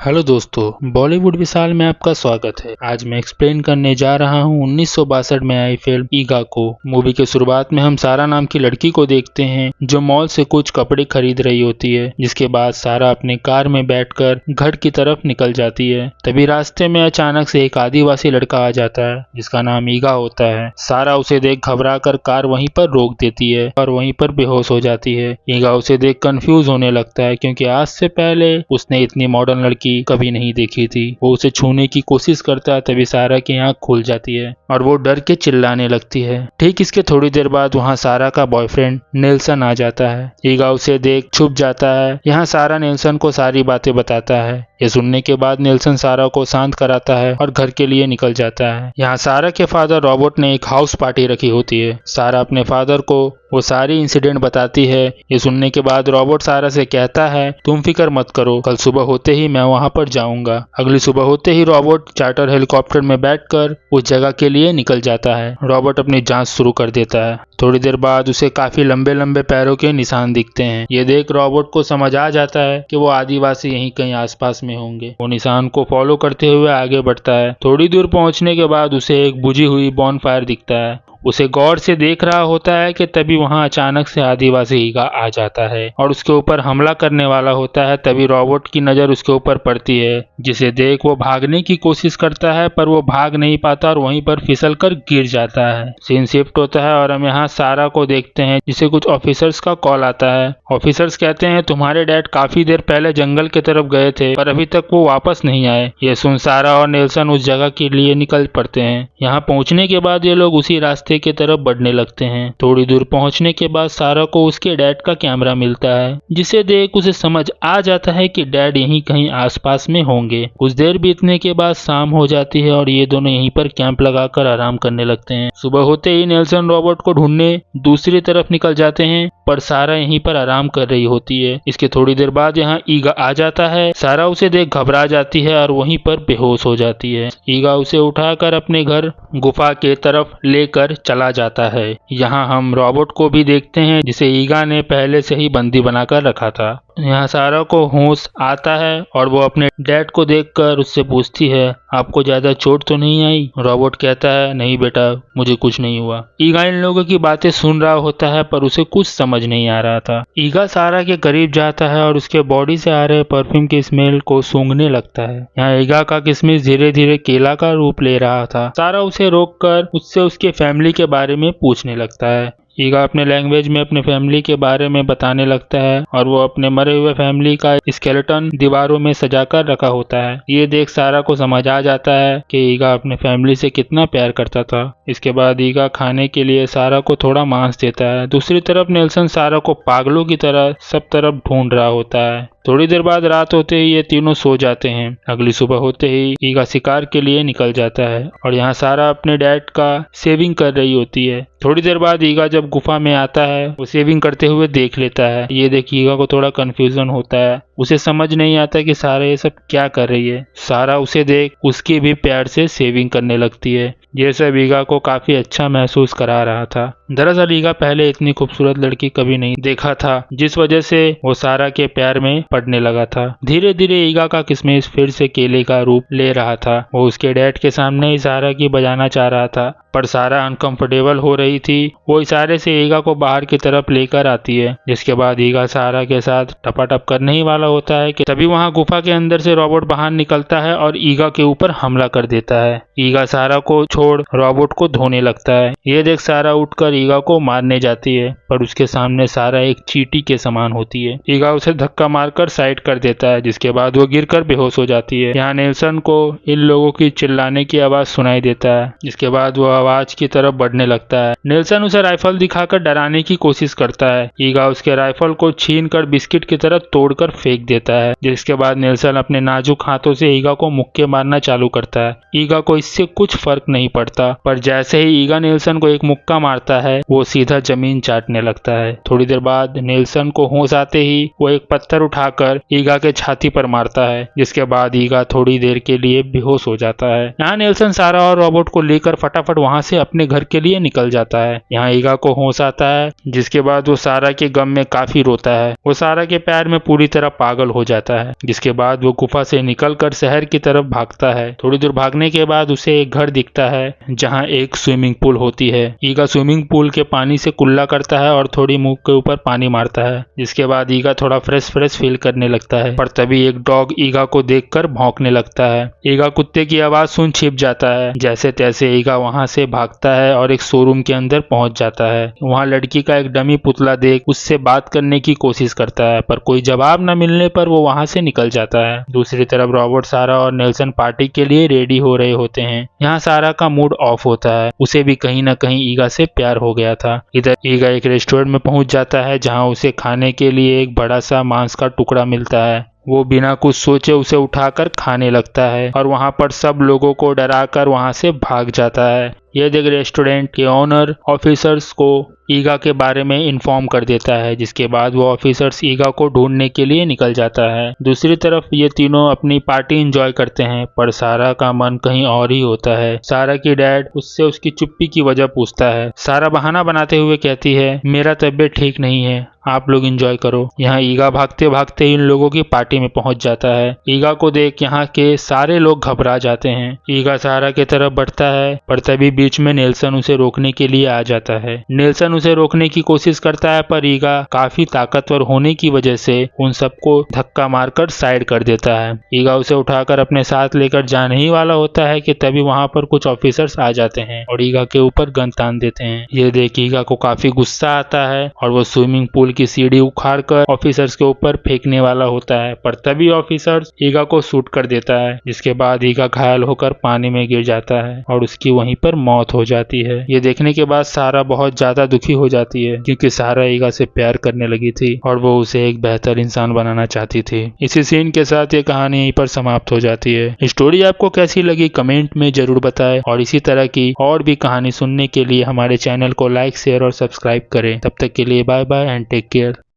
Hello दोस्तों, बॉलीवुड विशाल में आपका स्वागत है। आज मैं एक्सप्लेन करने जा रहा हूँ 1962 में आई फिल्म ईगा को। मूवी के शुरुआत में हम सारा नाम की लड़की को देखते हैं जो मॉल से कुछ कपड़े खरीद रही होती है। जिसके बाद सारा अपने कार में बैठकर घर की तरफ निकल जाती है। तभी रास्ते में अचानक से एक आदिवासी लड़का आ जाता है जिसका नाम ईगा होता है। सारा उसे देख घबरा कर कार वहीं पर रोक देती है और वहीं पर बेहोश हो जाती है। ईगा उसे देख कंफ्यूज होने लगता है क्योंकि आज से पहले उसने इतनी मॉडर्न लड़की कभी नहीं देखी थी। वो उसे छूने की कोशिश करता है, तभी सारा की आंख खुल जाती है और वो डर के चिल्लाने लगती है। ठीक इसके थोड़ी देर बाद वहाँ सारा का बॉयफ्रेंड नेल्सन आ जाता है। ईगा उसे देख छुप जाता है। यहाँ सारा नेल्सन को सारी बातें बताता है। ये सुनने के बाद नेल्सन सारा को शांत कराता है और घर के लिए निकल जाता है। यहाँ सारा के फादर रॉबर्ट ने एक हाउस पार्टी रखी होती है। सारा अपने फादर को वो सारी इंसिडेंट बताती है। ये सुनने के बाद रॉबर्ट सारा से कहता है, तुम फिक्र मत करो, कल सुबह होते ही मैं वहाँ पर जाऊंगा। अगली सुबह होते ही रॉबर्ट चार्टर हेलीकॉप्टर में बैठकर उस जगह के लिए निकल जाता है। रॉबर्ट अपनी जांच शुरू कर देता है। थोड़ी देर बाद उसे काफी लंबे लंबे पैरों के निशान दिखते हैं। ये देख रॉबर्ट को समझ आ जाता है कि वो आदिवासी यहीं कहीं आसपास में होंगे। वो निशान को फॉलो करते हुए आगे बढ़ता है। थोड़ी दूर पहुंचने के बाद उसे एक बुझी हुई बॉनफायर दिखता है। उसे गौर से देख रहा होता है कि तभी वहां अचानक से आदिवासी ईगा आ जाता है और उसके ऊपर हमला करने वाला होता है। तभी रॉबर्ट की नजर उसके ऊपर पड़ती है, जिसे देख वो भागने की कोशिश करता है पर वो भाग नहीं पाता और वहीं पर फिसल कर गिर जाता है। सीन शिफ्ट होता है और हम यहाँ सारा को देखते हैं जिसे कुछ ऑफिसर्स का कॉल आता है। ऑफिसर्स कहते हैं, तुम्हारे डैड काफी देर पहले जंगल की तरफ गए थे पर अभी तक वो वापस नहीं आए। ये सुन सारा और नेल्सन उस जगह के लिए निकल पड़ते हैं। यहाँ पहुंचने के बाद ये लोग उसी रास्ते की तरफ बढ़ने लगते हैं। थोड़ी दूर पहुंचने के बाद सारा को उसके डैड का कैमरा मिलता है, जिसे देख उसे समझ आ जाता है कि डैड यहीं कहीं आसपास में होंगे। कुछ देर बीतने के बाद शाम हो जाती है और ये दोनों यहीं पर कैंप लगाकर आराम करने लगते हैं। सुबह होते ही नेल्सन रॉबर्ट को ढूंढने दूसरी तरफ निकल जाते हैं पर सारा यहीं पर आराम कर रही होती है। इसके थोड़ी देर बाद यहाँ ईगा आ जाता है। सारा उसे देख घबरा जाती है और वहीं पर बेहोश हो जाती है। ईगा उसे उठाकर अपने घर गुफा के तरफ लेकर चला जाता है। यहाँ हम रॉबर्ट को भी देखते हैं जिसे ईगा ने पहले से ही बंदी बनाकर रखा था। यहाँ सारा को होश आता है और वो अपने डैड को देखकर उससे पूछती है, आपको ज्यादा चोट तो नहीं आई? रॉबर्ट कहता है, नहीं बेटा, मुझे कुछ नहीं हुआ। ईगा इन लोगों की बातें सुन रहा होता है पर उसे कुछ समझ नहीं आ रहा था। ईगा सारा के करीब जाता है और उसके बॉडी से आ रहे परफ्यूम की स्मेल को सूंघने लगता है। यहाँ ईगा का किशमिश धीरे धीरे केला का रूप ले रहा था। सारा उसे रोककर उससे उसके फैमिली के बारे में पूछने लगता है। ईगा अपने लैंग्वेज में अपने फैमिली के बारे में बताने लगता है और वो अपने मरे हुए फैमिली का स्केलेटन दीवारों में सजाकर रखा होता है। ये देख सारा को समझ आ जाता है कि ईगा अपने फैमिली से कितना प्यार करता था। इसके बाद ईगा खाने के लिए सारा को थोड़ा मांस देता है। दूसरी तरफ नेल्सन सारा को पागलों की तरह सब तरफ ढूंढ रहा होता है। थोड़ी देर बाद रात होते ही ये तीनों सो जाते हैं। अगली सुबह होते ही ईगा शिकार के लिए निकल जाता है और यहाँ सारा अपने डैड का सेविंग कर रही होती है। थोड़ी देर बाद ईगा जब गुफा में आता है वो सेविंग करते हुए देख लेता है। ये देख ईगा को थोड़ा कंफ्यूजन होता है। उसे समझ नहीं आता कि सारा ये सब क्या कर रही है। सारा उसे देख उसके भी प्यार से सेविंग करने लगती है। ये सब ईगा को काफी अच्छा महसूस करा रहा था। दरअसल ईगा पहले इतनी खूबसूरत लड़की कभी नहीं देखा था, जिस वजह से वो सारा के प्यार में पड़ने लगा था। धीरे धीरे ईगा का किशमिश फिर से केले का रूप ले रहा था। वो उसके डैड के सामने ही सारा की बजाना चाह रहा था पर सारा अनकंफर्टेबल हो रही थी। वो इशारे से ईगा को बाहर की तरफ लेकर आती है, जिसके बाद ईगा सारा के साथ टपाटप करने ही वाला होता है कि तभी वहाँ गुफा के अंदर से रॉबर्ट बाहर निकलता है और ईगा के ऊपर हमला कर देता है। ईगा सारा को छोड़ रॉबर्ट को धोने लगता है। ये देख सारा उठकर ईगा को मारने जाती है पर उसके सामने सारा एक चींटी के समान होती है। ईगा उसे धक्का मारकर साइड कर देता है, जिसके बाद वो गिरकर बेहोश हो जाती है। यहाँ नेल्सन को इन लोगों की चिल्लाने की आवाज सुनाई देता है, जिसके बाद वो आवाज की तरफ बढ़ने लगता है। नेल्सन उसे राइफल दिखाकर डराने की कोशिश करता है। ईगा उसके राइफल को छीनकर बिस्किट की तरह तोड़कर फेंक देता है, जिसके बाद नेल्सन अपने नाजुक हाथों से ईगा को मुक्के मारना चालू करता है। ईगा को इससे कुछ फर्क नहीं पड़ता पर जैसे ही ईगा नेल्सन को एक मुक्का मारता है वो सीधा जमीन चाटने लगता है। थोड़ी देर बाद नेल्सन को होश आते ही वो एक पत्थर उठाकर ईगा के छाती पर मारता है, जिसके बाद ईगा थोड़ी देर के लिए बेहोश हो जाता है। यहाँ नेल्सन सारा और रॉबर्ट को लेकर फटाफट वहाँ से अपने घर के लिए निकल जाता है। यहाँ ईगा को होश आता है, जिसके बाद वो सारा के गम में काफी रोता है। वो सारा के प्यार में पूरी तरह पागल हो जाता है, जिसके बाद वो गुफा से निकलकर शहर की तरफ भागता है। थोड़ी दूर भागने के बाद उसे एक घर दिखता है जहाँ एक स्विमिंग पूल होती है। ईगा स्विमिंग पूल के पानी से कुल्ला करता है और थोड़ी मुंह के ऊपर पानी मारता है, जिसके बाद ईगा थोड़ा फ्रेश फील करने लगता है। पर तभी एक डॉग ईगा को देखकर भौंकने लगता है। ईगा कुत्ते की आवाज सुन छिप जाता है। जैसे तैसे ईगा वहां से भागता है और एक शोरूम के अंदर पहुंच जाता है। वहां लड़की का एक डमी पुतला देख उससे बात करने की कोशिश करता है, पर कोई जवाब न मिलने पर वो वहां से निकल जाता है। दूसरी तरफ रॉबर्ट, सारा और नेल्सन पार्टी के लिए रेडी हो रहे होते हैं। यहाँ सारा का मूड ऑफ होता है, उसे भी कहीं न कहीं ईगा से प्यार हो गया था। इधर ईगा एक रेस्टोरेंट में पहुंच जाता है जहां उसे खाने के लिए एक बड़ा सा मांस का टुकड़ा मिलता है। वो बिना कुछ सोचे उसे उठाकर खाने लगता है और वहां पर सब लोगों को डराकर वहां से भाग जाता है। यह देख रेस्टोरेंट के ऑनर ऑफिसर्स को ईगा के बारे में इन्फॉर्म कर देता है, जिसके बाद वो ऑफिसर्स ईगा को ढूंढने के लिए निकल जाता है। दूसरी तरफ ये तीनों अपनी पार्टी एंजॉय करते हैं, पर सारा का मन कहीं और ही होता है। सारा की डैड उससे उसकी चुप्पी की वजह पूछता है। सारा बहाना बनाते हुए कहती है, मेरा तबीयत ठीक नहीं है, आप लोग एंजॉय करो। यहाँ ईगा भागते भागते इन लोगों की पार्टी में पहुंच जाता है। ईगा को देख यहाँ के सारे लोग घबरा जाते हैं। ईगा सारा की तरफ बढ़ता है, पर तभी बीच में नेल्सन उसे रोकने के लिए आ जाता है। नेल्सन उसे रोकने की कोशिश करता है, पर ईगा काफी ताकतवर होने की वजह से उन सबको धक्का मारकर साइड कर देता है। ईगा उसे उठाकर अपने साथ लेकर जाने ही वाला होता है कि तभी वहाँ पर कुछ ऑफिसर्स आ जाते हैं और ईगा के ऊपर गन तान देते हैं। ये देख ईगा को काफी गुस्सा आता है और वो स्विमिंग पूल की सीढ़ी उखाड़कर ऑफिसर्स के ऊपर फेंकने वाला होता है, पर तभी ऑफिसर्स ईगा को शूट कर देता है, जिसके बाद ईगा घायल होकर पानी में गिर जाता है और उसकी वहीं पर मौत हो जाती है। ये देखने के बाद सारा बहुत ज्यादा दुखी हो जाती है, क्योंकि सारा ईगा से प्यार करने लगी थी और वो उसे एक बेहतर इंसान बनाना चाहती थी। इसी सीन के साथ ये कहानी यहीं पर समाप्त हो जाती है। स्टोरी आपको कैसी लगी कमेंट में जरूर बताएं और इसी तरह की और भी कहानी सुनने के लिए हमारे चैनल को लाइक, शेयर और सब्सक्राइब करें। तब तक के लिए bye bye and take care.